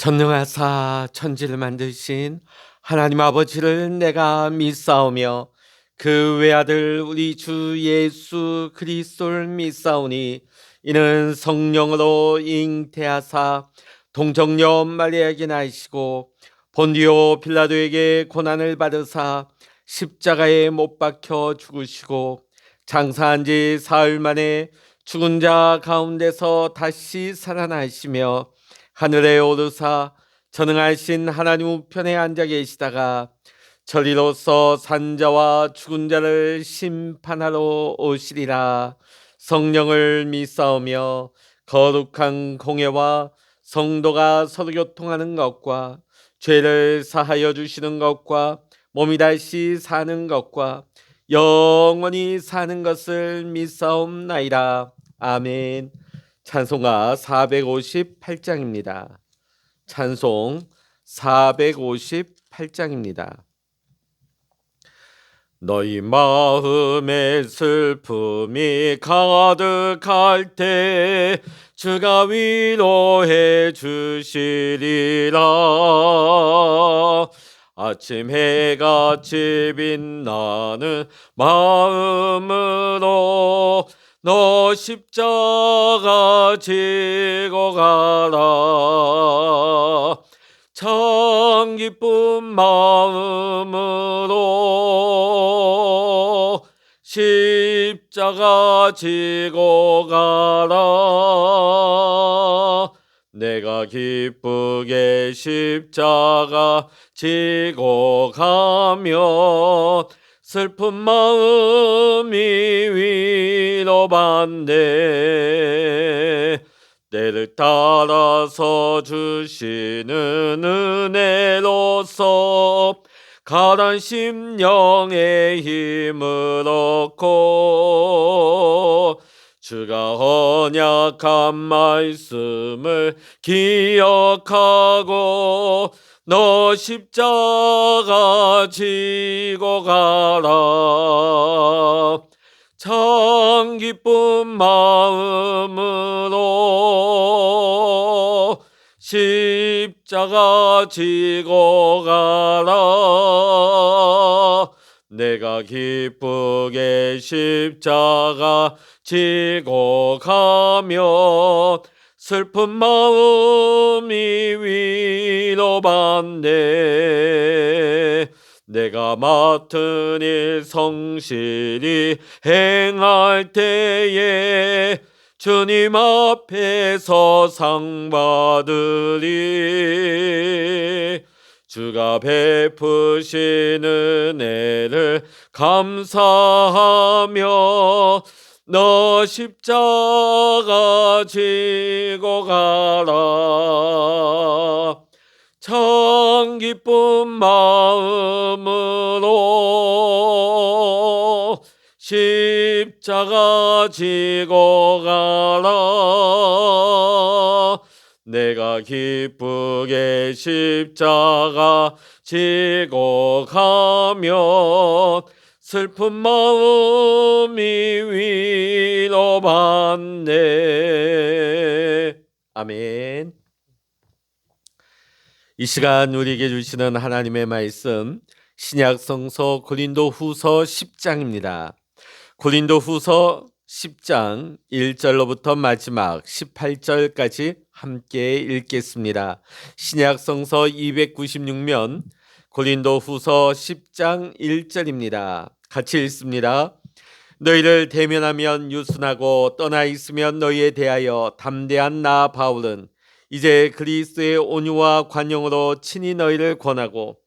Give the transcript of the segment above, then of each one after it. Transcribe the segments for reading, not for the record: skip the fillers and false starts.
전능하사 천지를 만드신 하나님 아버지를 내가 믿사오며 그 외아들 우리 주 예수 그리스도를 믿사오니 이는 성령으로 잉태하사 동정녀 마리아에게 나시고 본디오 빌라도에게 고난을 받으사 십자가에 못 박혀 죽으시고 장사한 지 사흘 만에 죽은 자 가운데서 다시 살아나시며 하늘에 오르사 전능하신 하나님 우편에 앉아 계시다가 저리로서 산자와 죽은 자를 심판하러 오시리라. 성령을 믿사오며 거룩한 공예와 성도가 서로 교통하는 것과 죄를 사하여 주시는 것과 몸이 다시 사는 것과 영원히 사는 것을 믿사옵나이다. 아멘. 찬송가 458장입니다. 찬송 458장입니다. 너희 마음에 슬픔이 가득할 때 주가 위로해 주시리라. 아침 해같이 빛나는 마음으로 너 십자가 지고 가라. 참 기쁜 마음으로 십자가 지고 가라. 내가 기쁘게 십자가 지고 가면 슬픈 마음이 위로받네. 때를 따라서 주시는 은혜로서 가난 심령의 힘을 얻고 주가 언약한 말씀을 기억하고 너 십자가 지고 가라. 참 기쁜 마음으로 십자가 지고 가라. 내가 기쁘게 십자가 지고 가면 슬픈 마음이 위로받네. 내가 맡은 일 성실히 행할 때에 주님 앞에서 상 받으리. 주가 베푸신 은혜를 감사하며 너 십자가 지고 가라. 참 기쁜 마음으로 십자가 지고 가라. 내가 기쁘게 십자가 지고 가면 슬픈 마음이 위로받네. 아멘. 이 시간 우리에게 주시는 하나님의 말씀 신약 성서 고린도후서 10장입니다. 고린도후서 10장 1절로부터 마지막 18절까지 함께 읽겠습니다. 신약 성서 296면 고린도후서 10장 1절입니다. 같이 읽습니다. 너희를 대면하면 유순하고 떠나 있으면 너희에 대하여 담대한 나 바울은 이제 그리스도의 온유와 관용으로 친히 너희를 권하고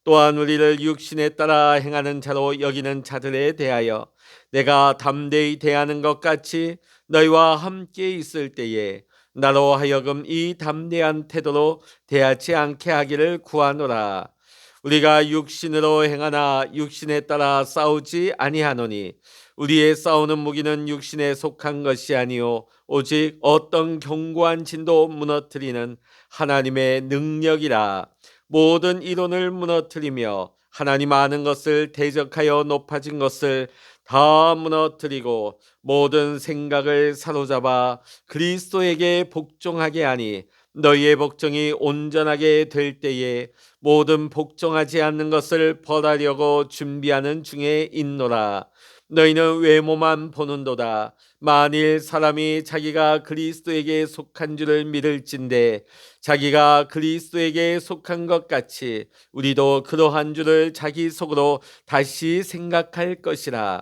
또한 우리를 육신에 따라 행하는 자로 여기는 자들에 대하여 내가 담대히 대하는 것 같이 너희와 함께 있을 때에 나로 하여금 이 담대한 태도로 대하지 않게 하기를 구하노라. 우리가 육신으로 행하나 육신에 따라 싸우지 아니하노니 우리의 싸우는 무기는 육신에 속한 것이 아니요 오직 어떤 견고한 진도 무너뜨리는 하나님의 능력이라. 모든 이론을 무너뜨리며 하나님 아는 것을 대적하여 높아진 것을 다 무너뜨리고 모든 생각을 사로잡아 그리스도에게 복종하게 하니 너희의 복종이 온전하게 될 때에 모든 복종하지 않는 것을 벌하려고 준비하는 중에 있노라. 너희는 외모만 보는도다. 만일 사람이 자기가 그리스도에게 속한 줄을 믿을진대 자기가 그리스도에게 속한 것 같이 우리도 그러한 줄을 자기 속으로 다시 생각할 것이라.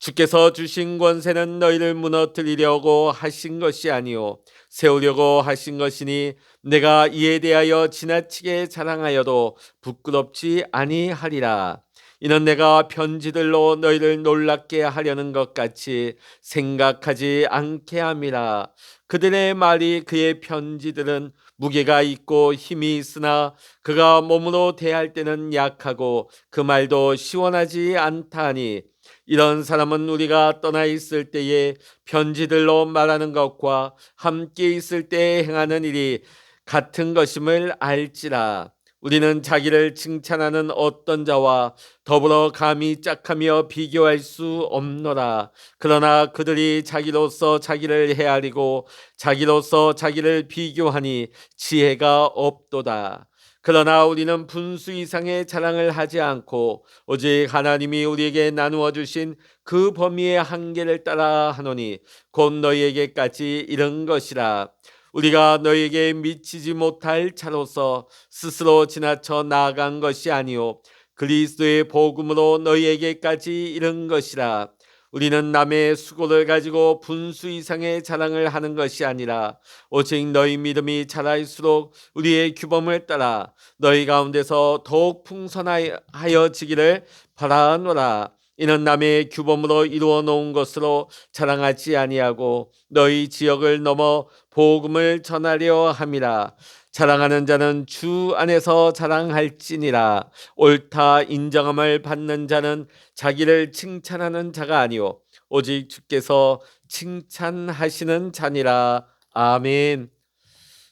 주께서 주신 권세는 너희를 무너뜨리려고 하신 것이 아니요 세우려고 하신 것이니 내가 이에 대하여 지나치게 자랑하여도 부끄럽지 아니하리라. 이는 내가 편지들로 너희를 놀랍게 하려는 것 같이 생각하지 않게 함이라. 그들의 말이 그의 편지들은 무게가 있고 힘이 있으나 그가 몸으로 대할 때는 약하고 그 말도 시원하지 않다니 이런 사람은 우리가 떠나 있을 때에 편지들로 말하는 것과 함께 있을 때 행하는 일이 같은 것임을 알지라. 우리는 자기를 칭찬하는 어떤 자와 더불어 감히 짝하며 비교할 수 없노라. 그러나 그들이 자기로서 자기를 헤아리고 자기로서 자기를 비교하니 지혜가 없도다. 그러나 우리는 분수 이상의 자랑을 하지 않고 오직 하나님이 우리에게 나누어 주신 그 범위의 한계를 따라 하노니 곧 너희에게까지 이른 것이라. 우리가 너희에게 미치지 못할 차로서 스스로 지나쳐 나아간 것이 아니요 그리스도의 복음으로 너희에게까지 이른 것이라. 우리는 남의 수고를 가지고 분수 이상의 자랑을 하는 것이 아니라 오직 너희 믿음이 자랄수록 우리의 규범을 따라 너희 가운데서 더욱 풍성하여지기를 바라노라. 이는 남의 규범으로 이루어 놓은 것으로 자랑하지 아니하고 너희 지역을 넘어 복음을 전하려 함이라. 자랑하는 자는 주 안에서 자랑할지니라. 옳다 인정함을 받는 자는 자기를 칭찬하는 자가 아니요 오직 주께서 칭찬하시는 자니라. 아멘.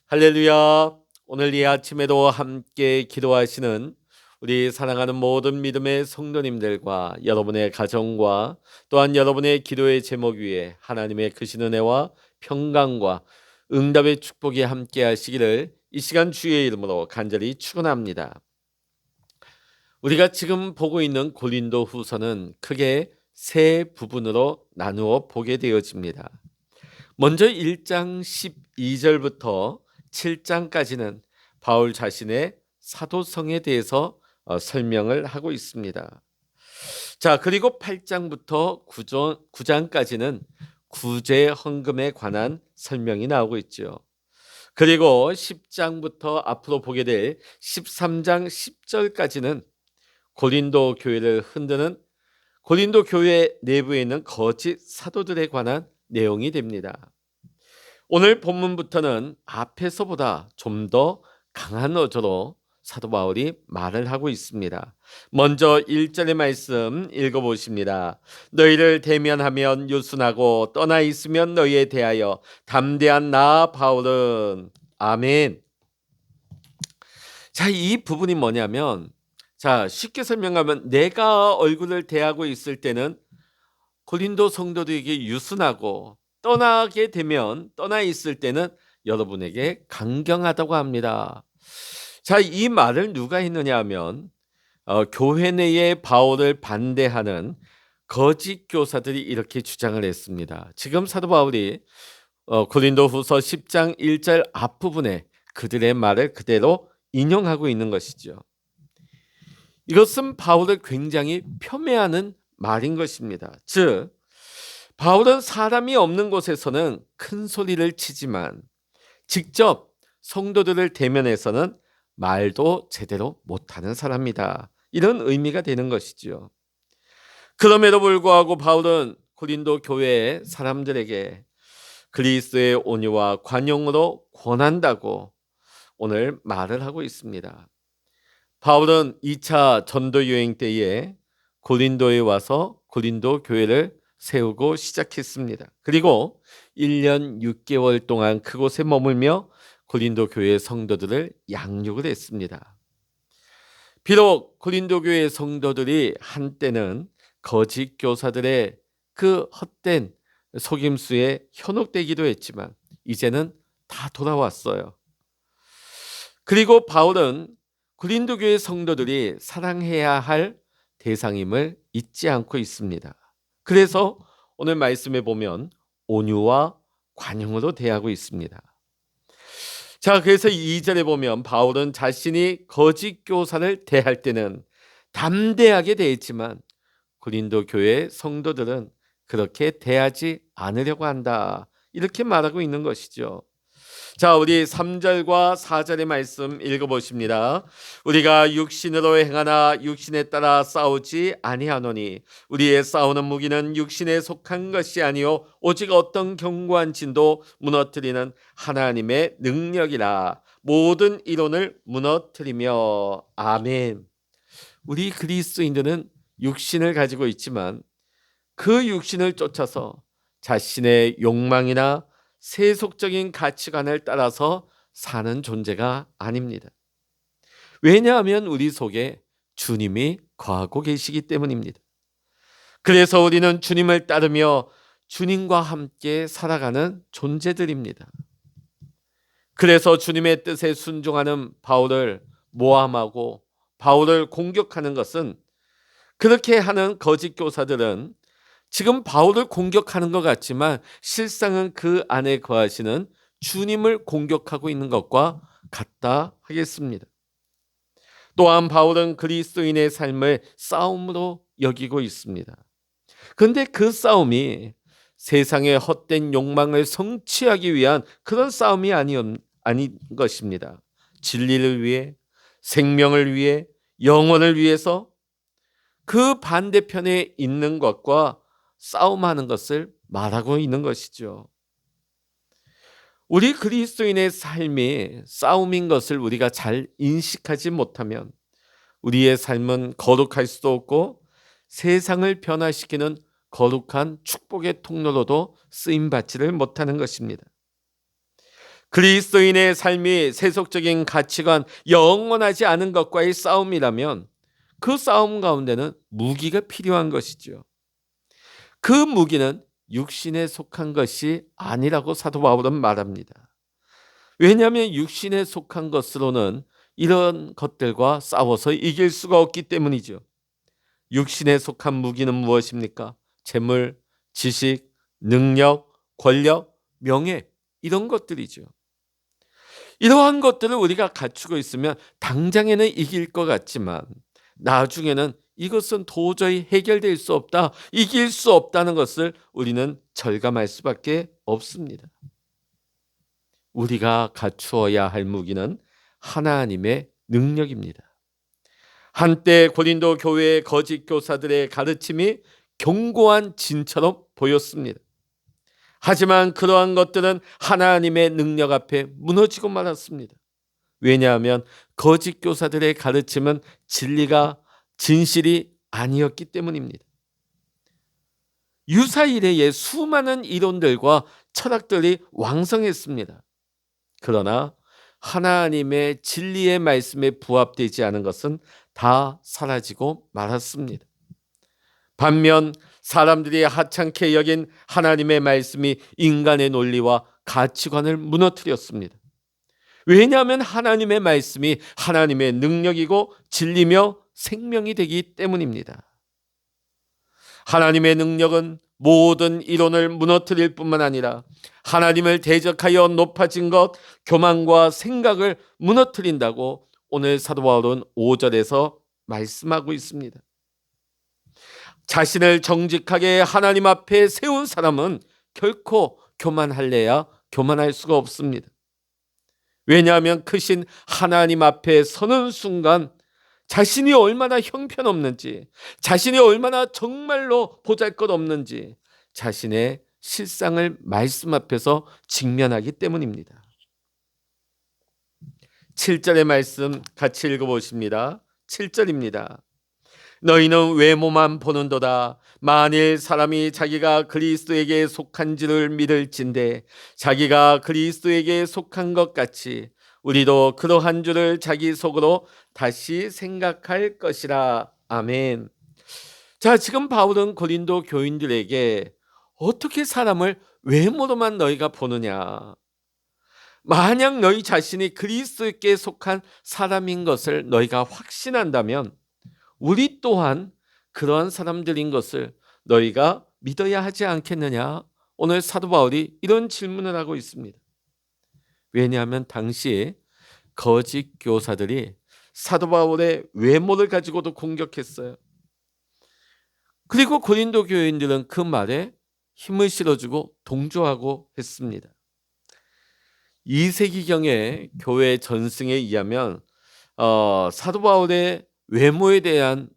할렐루야. 오늘 이 아침에도 함께 기도하시는 우리 사랑하는 모든 믿음의 성도님들과 여러분의 가정과 또한 여러분의 기도의 제목 위에 하나님의 크신 은혜와 평강과 응답의 축복이 함께 하시기를 이 시간 주의 이름으로 간절히 축원합니다. 우리가 지금 보고 있는 고린도 후서는 크게 세 부분으로 나누어 보게 되어집니다. 먼저 1장 12절부터 7장까지는 바울 자신의 사도성에 대해서 설명을 하고 있습니다. 자, 그리고 8장부터 9장까지는 구제 헌금에 관한 설명이 나오고 있죠. 그리고 10장부터 앞으로 보게 될 13장 10절까지는 고린도 교회를 흔드는 고린도 교회 내부에 있는 거짓 사도들에 관한 내용이 됩니다. 오늘 본문부터는 앞에서보다 좀 더 강한 어조로 사도 바울이 말을 하고 있습니다. 먼저 1절의 말씀 읽어보십니다. 너희를 대면하면 유순하고 떠나 있으면 너희에 대하여 담대한 나 바울은 아멘. 자, 이 부분이 뭐냐면 쉽게 설명하면 내가 얼굴을 대하고 있을 때는 고린도 성도들에게 유순하고 떠나게 되면 떠나 있을 때는 여러분에게 강경하다고 합니다. 자, 이 말을 누가 했느냐 하면 교회 내에 바울을 반대하는 거짓 교사들이 이렇게 주장을 했습니다. 지금 사도 바울이 고린도후서 10장 1절 앞부분에 그들의 말을 그대로 인용하고 있는 것이죠. 이것은 바울을 굉장히 폄훼하는 말인 것입니다. 즉 바울은 사람이 없는 곳에서는 큰 소리를 치지만 직접 성도들을 대면해서는 말도 제대로 못하는 사람이다. 이런 의미가 되는 것이죠. 그럼에도 불구하고 바울은 고린도 교회의 사람들에게 그리스도의 온유와 관용으로 권한다고 오늘 말을 하고 있습니다. 바울은 2차 전도 여행 때에 고린도에 와서 고린도 교회를 세우고 시작했습니다. 그리고 1년 6개월 동안 그곳에 머물며 고린도 교회 성도들을 양육을 했습니다. 비록 고린도 교회 성도들이 한때는 거짓 교사들의 그 헛된 속임수에 현혹되기도 했지만 이제는 다 돌아왔어요. 그리고 바울은 고린도 교회 성도들이 사랑해야 할 대상임을 잊지 않고 있습니다. 그래서 오늘 말씀에 보면 온유와 관용으로 대하고 있습니다. 자, 그래서 2절에 보면 바울은 자신이 거짓 교사를 대할 때는 담대하게 대했지만 고린도 교회 성도들은 그렇게 대하지 않으려고 한다. 이렇게 말하고 있는 것이죠. 자, 우리 3절과 4절의 말씀 읽어보십니다. 우리가 육신으로 행하나 육신에 따라 싸우지 아니하노니 우리의 싸우는 무기는 육신에 속한 것이 아니요 오직 어떤 견고한 진도 무너뜨리는 하나님의 능력이라. 모든 이론을 무너뜨리며. 아멘. 우리 그리스도인들은 육신을 가지고 있지만 그 육신을 쫓아서 자신의 욕망이나 세속적인 가치관을 따라서 사는 존재가 아닙니다. 왜냐하면 우리 속에 주님이 거하고 계시기 때문입니다. 그래서 우리는 주님을 따르며 주님과 함께 살아가는 존재들입니다. 그래서 주님의 뜻에 순종하는 바울을 모함하고 바울을 공격하는 것은, 그렇게 하는 거짓 교사들은 지금 바울을 공격하는 것 같지만 실상은 그 안에 거하시는 주님을 공격하고 있는 것과 같다 하겠습니다. 또한 바울은 그리스도인의 삶을 싸움으로 여기고 있습니다. 그런데 그 싸움이 세상의 헛된 욕망을 성취하기 위한 그런 싸움이 아닌 것입니다. 진리를 위해, 생명을 위해, 영혼을 위해서 그 반대편에 있는 것과 싸움하는 것을 말하고 있는 것이죠. 우리 그리스도인의 삶이 싸움인 것을 우리가 잘 인식하지 못하면 우리의 삶은 거룩할 수도 없고 세상을 변화시키는 거룩한 축복의 통로로도 쓰임받지를 못하는 것입니다. 그리스도인의 삶이 세속적인 가치관, 영원하지 않은 것과의 싸움이라면 그 싸움 가운데는 무기가 필요한 것이죠. 그 무기는 육신에 속한 것이 아니라고 사도 바울은 말합니다. 왜냐하면 육신에 속한 것으로는 이런 것들과 싸워서 이길 수가 없기 때문이죠. 육신에 속한 무기는 무엇입니까? 재물, 지식, 능력, 권력, 명예, 이런 것들이죠. 이러한 것들을 우리가 갖추고 있으면 당장에는 이길 것 같지만 나중에는 이것은 도저히 해결될 수 없다, 이길 수 없다는 것을 우리는 절감할 수밖에 없습니다. 우리가 갖추어야 할 무기는 하나님의 능력입니다. 한때 고린도 교회의 거짓 교사들의 가르침이 견고한 진처럼 보였습니다. 하지만 그러한 것들은 하나님의 능력 앞에 무너지고 말았습니다. 왜냐하면 거짓 교사들의 가르침은 진실이 아니었기 때문입니다. 유사 이래에 수많은 이론들과 철학들이 왕성했습니다. 그러나 하나님의 진리의 말씀에 부합되지 않은 것은 다 사라지고 말았습니다. 반면 사람들이 하찮게 여긴 하나님의 말씀이 인간의 논리와 가치관을 무너뜨렸습니다. 왜냐하면 하나님의 말씀이 하나님의 능력이고 진리며 생명이 되기 때문입니다. 하나님의 능력은 모든 이론을 무너뜨릴 뿐만 아니라 하나님을 대적하여 높아진 것, 교만과 생각을 무너뜨린다고 오늘 사도 바울은 5절에서 말씀하고 있습니다. 자신을 정직하게 하나님 앞에 세운 사람은 결코 교만할래야 교만할 수가 없습니다. 왜냐하면 크신 하나님 앞에 서는 순간 자신이 얼마나 형편없는지, 자신이 얼마나 정말로 보잘것없는지 자신의 실상을 말씀 앞에서 직면하기 때문입니다. 7절의 말씀 같이 읽어보십니다. 7절입니다. 너희는 외모만 보는도다. 만일 사람이 자기가 그리스도에게 속한지를 믿을진대 자기가 그리스도에게 속한 것 같이 우리도 그러한 줄을 자기 속으로 다시 생각할 것이라. 아멘. 자, 지금 바울은 고린도 교인들에게 어떻게 사람을 외모로만 너희가 보느냐, 만약 너희 자신이 그리스도께 속한 사람인 것을 너희가 확신한다면 우리 또한 그러한 사람들인 것을 너희가 믿어야 하지 않겠느냐? 오늘 사도 바울이 이런 질문을 하고 있습니다. 왜냐하면 당시에 거짓 교사들이 사도 바울의 외모를 가지고도 공격했어요. 그리고 고린도 교인들은 그 말에 힘을 실어주고 동조하고 했습니다. 2세기경의 교회 전승에 의하면 사도 바울의 외모에 대한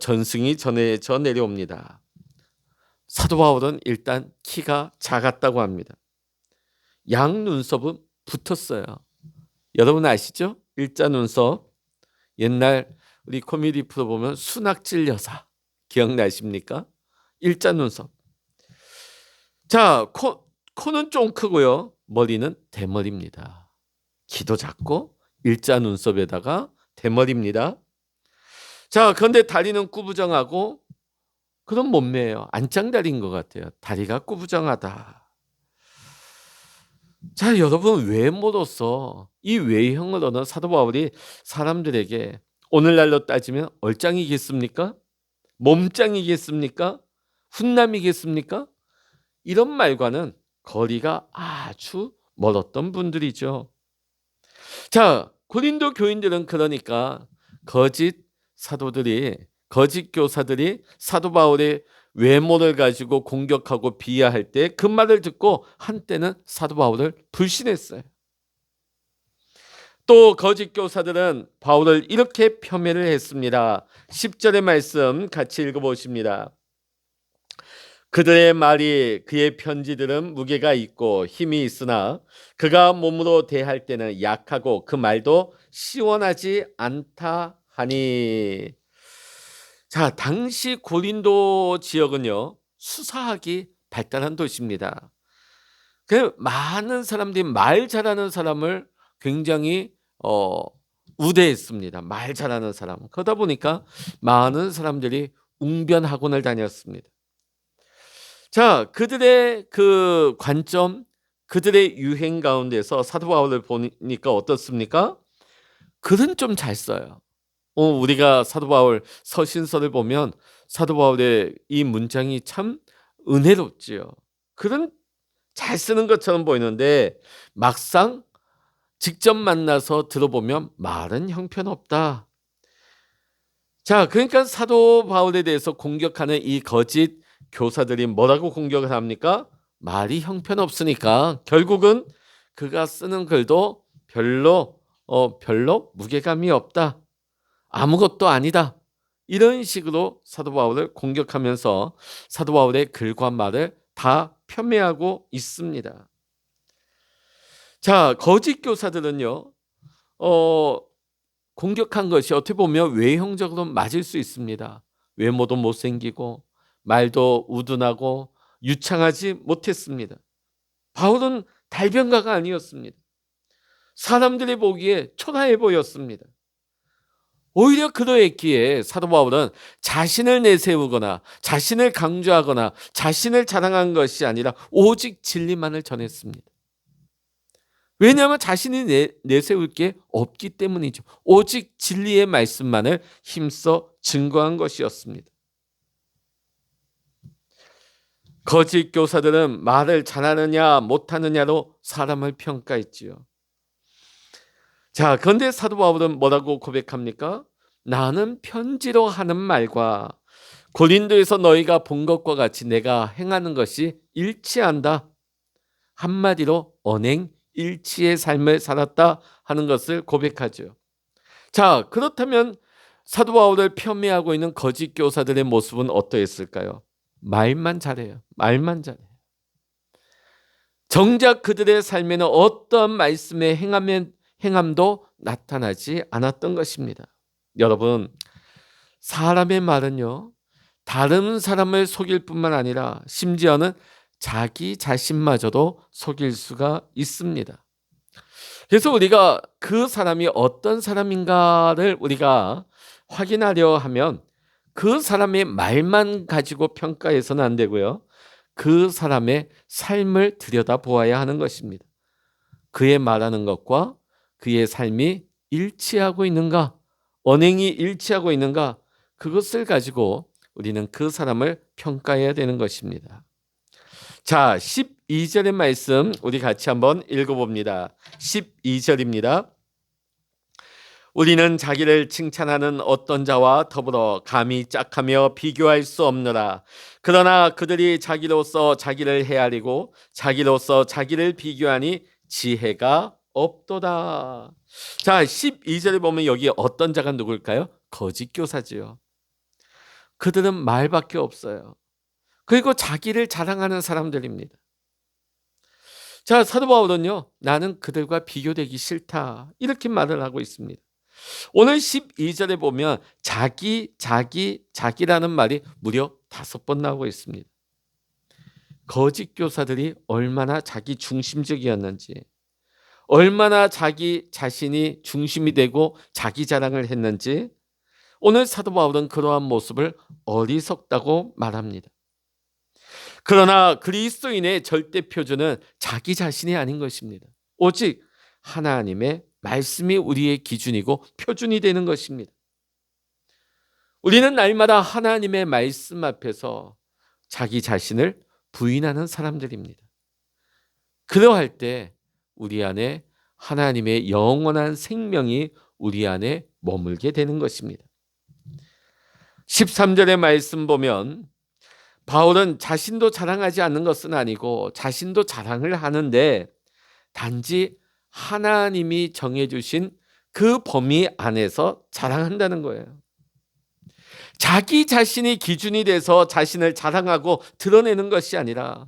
전승이 전해져 내려옵니다. 사도 바울은 일단 키가 작았다고 합니다. 양 눈썹은 붙었어요. 여러분 아시죠? 일자 눈썹. 옛날 우리 코미디 프로 보면 순학질 여사 기억나십니까? 일자 눈썹. 자, 코는 좀 크고요. 머리는 대머리입니다. 키도 작고 일자 눈썹에다가 대머리입니다. 자, 그런데 다리는 꾸부정하고 그런 몸매예요. 안짱다리인 것 같아요. 다리가 꾸부정하다. 자, 여러분 외모로서 이 외형으로는 사도 바울이 사람들에게 오늘날로 따지면 얼짱이겠습니까? 몸짱이겠습니까? 훈남이겠습니까? 이런 말과는 거리가 아주 멀었던 분들이죠. 자, 고린도 교인들은 그러니까 거짓 교사들이 사도 바울의 외모를 가지고 공격하고 비하할 때 그 말을 듣고 한때는 사도 바울을 불신했어요. 또 거짓 교사들은 바울을 이렇게 폄훼를 했습니다. 10절의 말씀 같이 읽어보십니다. 그들의 말이 그의 편지들은 무게가 있고 힘이 있으나 그가 몸으로 대할 때는 약하고 그 말도 시원하지 않다 하니. 자, 당시 고린도 지역은요 수사학이 발달한 도시입니다. 그 많은 사람들이 말 잘하는 사람을 굉장히 우대했습니다. 말 잘하는 사람. 그러다 보니까 많은 사람들이 웅변 학원을 다녔습니다. 자, 그들의 그 관점, 그들의 유행 가운데서 사도 바울을 보니까 어떻습니까? 글은 좀 잘 써요. 우리가 사도 바울 서신서를 보면 사도 바울의 이 문장이 참 은혜롭지요. 글은 잘 쓰는 것처럼 보이는데 막상 직접 만나서 들어보면 말은 형편없다. 자, 그러니까 사도 바울에 대해서 공격하는 이 거짓 교사들이 뭐라고 공격을 합니까? 말이 형편없으니까 결국은 그가 쓰는 글도 별로 무게감이 없다. 아무것도 아니다. 이런 식으로 사도 바울을 공격하면서 사도 바울의 글과 말을 다 폄훼하고 있습니다. 자, 거짓 교사들은요, 공격한 것이 어떻게 보면 외형적으로 맞을 수 있습니다. 외모도 못생기고 말도 우둔하고 유창하지 못했습니다. 바울은 달변가가 아니었습니다. 사람들이 보기에 초라해 보였습니다. 오히려 그러했기에 사도 바울은 자신을 내세우거나 자신을 강조하거나 자신을 자랑한 것이 아니라 오직 진리만을 전했습니다. 왜냐하면 자신이 내세울 게 없기 때문이죠. 오직 진리의 말씀만을 힘써 증거한 것이었습니다. 거짓 교사들은 말을 잘하느냐 못하느냐로 사람을 평가했지요. 자, 그런데 사도 바울은 뭐라고 고백합니까? 나는 편지로 하는 말과 고린도에서 너희가 본 것과 같이 내가 행하는 것이 일치한다. 한마디로 언행 일치의 삶을 살았다 하는 것을 고백하죠. 자, 그렇다면 사도 바울을 폄훼하고 있는 거짓 교사들의 모습은 어떠했을까요? 말만 잘해요. 말만 잘해요. 정작 그들의 삶에는 어떠한 말씀의 행함도 나타나지 않았던 것입니다. 여러분, 사람의 말은요, 다른 사람을 속일 뿐만 아니라 심지어는 자기 자신마저도 속일 수가 있습니다. 그래서 우리가 그 사람이 어떤 사람인가를 우리가 확인하려 하면 그 사람의 말만 가지고 평가해서는 안 되고요. 그 사람의 삶을 들여다보아야 하는 것입니다. 그의 말하는 것과 그의 삶이 일치하고 있는가? 언행이 일치하고 있는가? 그것을 가지고 우리는 그 사람을 평가해야 되는 것입니다. 자, 12절의 말씀 우리 같이 한번 읽어봅니다. 12절입니다. 우리는 자기를 칭찬하는 어떤 자와 더불어 감히 짝하며 비교할 수 없느라. 그러나 그들이 자기로서 자기를 헤아리고 자기로서 자기를 비교하니 지혜가 없도다. 자, 12절에 보면 여기 어떤 자가 누굴까요? 거짓 교사지요. 그들은 말밖에 없어요. 그리고 자기를 자랑하는 사람들입니다. 자, 사도 바울은요, 나는 그들과 비교되기 싫다, 이렇게 말을 하고 있습니다. 오늘 12절에 보면 자기라는 말이 무려 5번 나오고 있습니다. 거짓 교사들이 얼마나 자기 중심적이었는지, 얼마나 자기 자신이 중심이 되고 자기 자랑을 했는지 오늘 사도 바울은 그러한 모습을 어리석다고 말합니다. 그러나 그리스도인의 절대 표준은 자기 자신이 아닌 것입니다. 오직 하나님의 말씀이 우리의 기준이고 표준이 되는 것입니다. 우리는 날마다 하나님의 말씀 앞에서 자기 자신을 부인하는 사람들입니다. 그러할 때 우리 안에 하나님의 영원한 생명이 우리 안에 머물게 되는 것입니다. 13절의 말씀 보면 바울은 자신도 자랑하지 않는 것은 아니고 자신도 자랑을 하는데 단지 하나님이 정해주신 그 범위 안에서 자랑한다는 거예요. 자기 자신이 기준이 돼서 자신을 자랑하고 드러내는 것이 아니라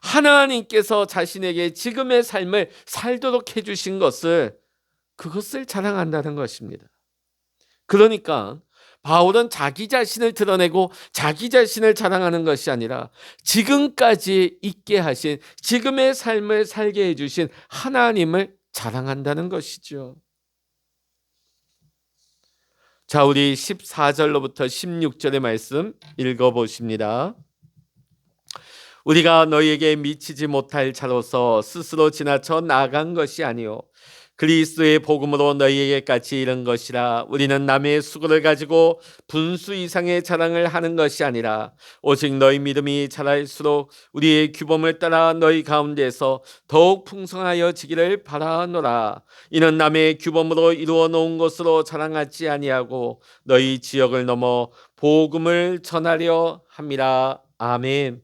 하나님께서 자신에게 지금의 삶을 살도록 해주신 그것을 자랑한다는 것입니다. 그러니까 바울은 자기 자신을 드러내고 자기 자신을 자랑하는 것이 아니라 지금까지 있게 하신, 지금의 삶을 살게 해주신 하나님을 자랑한다는 것이죠. 자, 우리 14절로부터 16절의 말씀 읽어보십니다. 우리가 너희에게 미치지 못할 자로서 스스로 지나쳐 나간 것이 아니요 그리스도의 복음으로 너희에게까지 이른 것이라. 우리는 남의 수고를 가지고 분수 이상의 자랑을 하는 것이 아니라 오직 너희 믿음이 자랄수록 우리의 규범을 따라 너희 가운데서 더욱 풍성하여 지기를 바라노라. 이는 남의 규범으로 이루어 놓은 것으로 자랑하지 아니하고 너희 지역을 넘어 복음을 전하려 함이라. 아멘.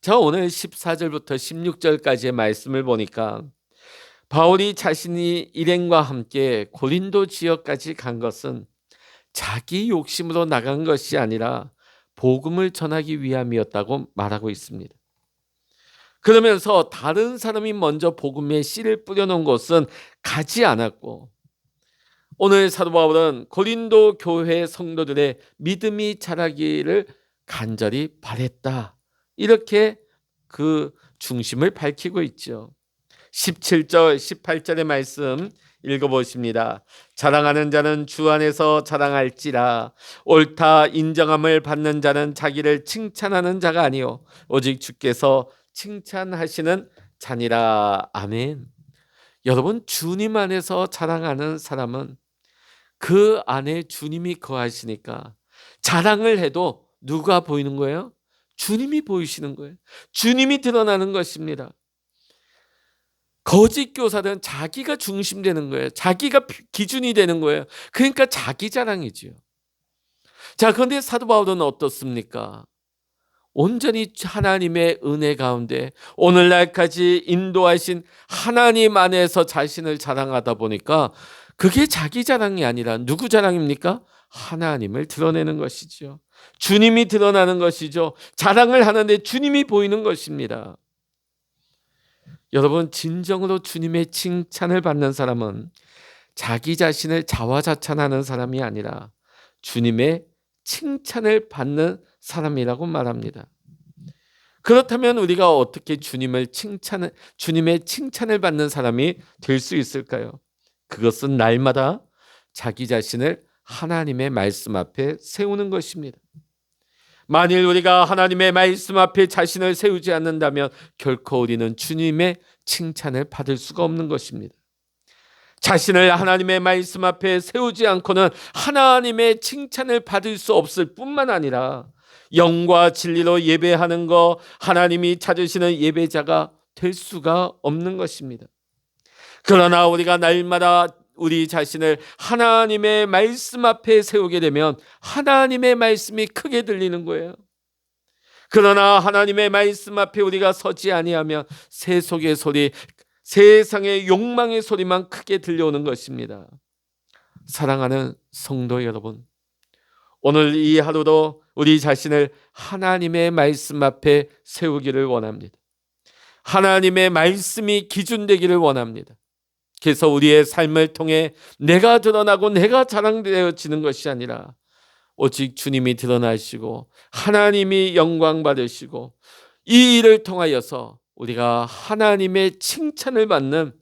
자, 오늘 14절부터 16절까지의 말씀을 보니까 바울이 자신이 일행과 함께 고린도 지역까지 간 것은 자기 욕심으로 나간 것이 아니라 복음을 전하기 위함이었다고 말하고 있습니다. 그러면서 다른 사람이 먼저 복음의 씨를 뿌려놓은 곳은 가지 않았고, 오늘 사도 바울은 고린도 교회 성도들의 믿음이 자라기를 간절히 바랬다, 이렇게 그 중심을 밝히고 있죠. 17절 18절의 말씀 읽어보십니다. 자랑하는 자는 주 안에서 자랑할지라. 옳다 인정함을 받는 자는 자기를 칭찬하는 자가 아니요 오직 주께서 칭찬하시는 자니라. 아멘. 여러분, 주님 안에서 자랑하는 사람은 그 안에 주님이 거하시니까 자랑을 해도 누가 보이는 거예요? 주님이 보이시는 거예요. 주님이 드러나는 것입니다. 거짓 교사들은 자기가 중심되는 거예요. 자기가 기준이 되는 거예요. 그러니까 자기 자랑이지요. 자, 그런데 사도 바울은 어떻습니까? 온전히 하나님의 은혜 가운데 오늘날까지 인도하신 하나님 안에서 자신을 자랑하다 보니까 그게 자기 자랑이 아니라 누구 자랑입니까? 하나님을 드러내는 것이죠. 주님이 드러나는 것이죠. 자랑을 하는데 주님이 보이는 것입니다. 여러분, 진정으로 주님의 칭찬을 받는 사람은 자기 자신을 자화자찬하는 사람이 아니라 주님의 칭찬을 받는 사람이라고 말합니다. 그렇다면 우리가 어떻게 주님의 칭찬을 받는 사람이 될 수 있을까요? 그것은 날마다 자기 자신을 하나님의 말씀 앞에 세우는 것입니다. 만일 우리가 하나님의 말씀 앞에 자신을 세우지 않는다면 결코 우리는 주님의 칭찬을 받을 수가 없는 것입니다. 자신을 하나님의 말씀 앞에 세우지 않고는 하나님의 칭찬을 받을 수 없을 뿐만 아니라 영과 진리로 예배하는 것, 하나님이 찾으시는 예배자가 될 수가 없는 것입니다. 그러나 우리가 날마다 우리 자신을 하나님의 말씀 앞에 세우게 되면 하나님의 말씀이 크게 들리는 거예요. 그러나 하나님의 말씀 앞에 우리가 서지 아니하면 세속의 소리, 세상의 욕망의 소리만 크게 들려오는 것입니다. 사랑하는 성도 여러분, 오늘 이 하루도 우리 자신을 하나님의 말씀 앞에 세우기를 원합니다. 하나님의 말씀이 기준 되기를 원합니다. 그래서 우리의 삶을 통해 내가 드러나고 내가 자랑되어지는 것이 아니라 오직 주님이 드러나시고 하나님이 영광 받으시고 이 일을 통하여서 우리가 하나님의 칭찬을 받는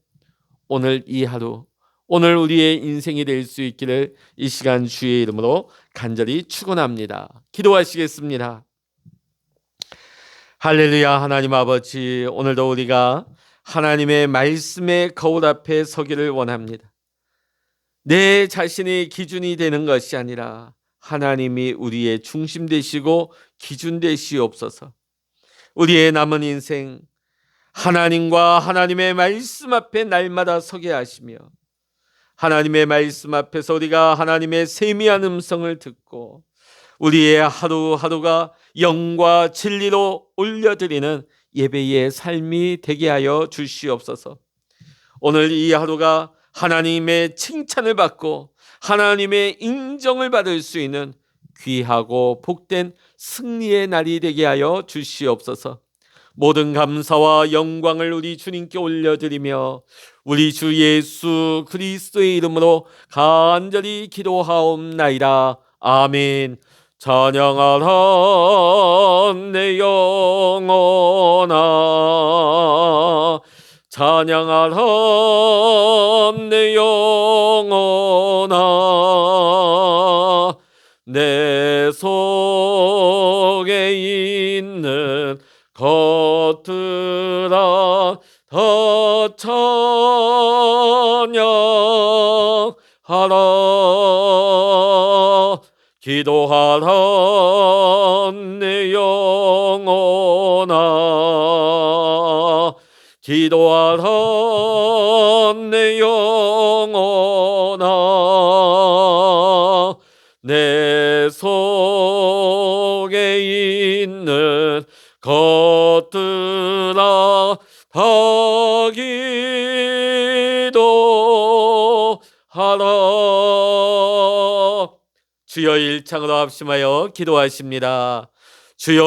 오늘 이 하루, 오늘 우리의 인생이 될 수 있기를 이 시간 주의 이름으로 간절히 축원합니다. 기도하시겠습니다. 할렐루야. 하나님 아버지, 오늘도 우리가 하나님의 말씀의 거울 앞에 서기를 원합니다. 내 자신의 기준이 되는 것이 아니라 하나님이 우리의 중심 되시고 기준 되시옵소서. 우리의 남은 인생 하나님과 하나님의 말씀 앞에 날마다 서게 하시며 하나님의 말씀 앞에서 우리가 하나님의 세미한 음성을 듣고 우리의 하루하루가 영과 진리로 올려드리는 예배의 삶이 되게 하여 주시옵소서. 오늘 이 하루가 하나님의 칭찬을 받고 하나님의 인정을 받을 수 있는 귀하고 복된 승리의 날이 되게 하여 주시옵소서. 모든 감사와 영광을 우리 주님께 올려드리며 우리 주 예수 그리스도의 이름으로 간절히 기도하옵나이다. 아멘. 찬양하라 내 영혼아, 찬양하라 내 영혼아, 내 속에 있는 것들아 다 찬양하라. 기도하라 내 영혼아, 기도하라 내 영혼아, 내 속에 있는 것들아 다 기도하라. 주여 일창으로 합심하여 기도하십니다. 주여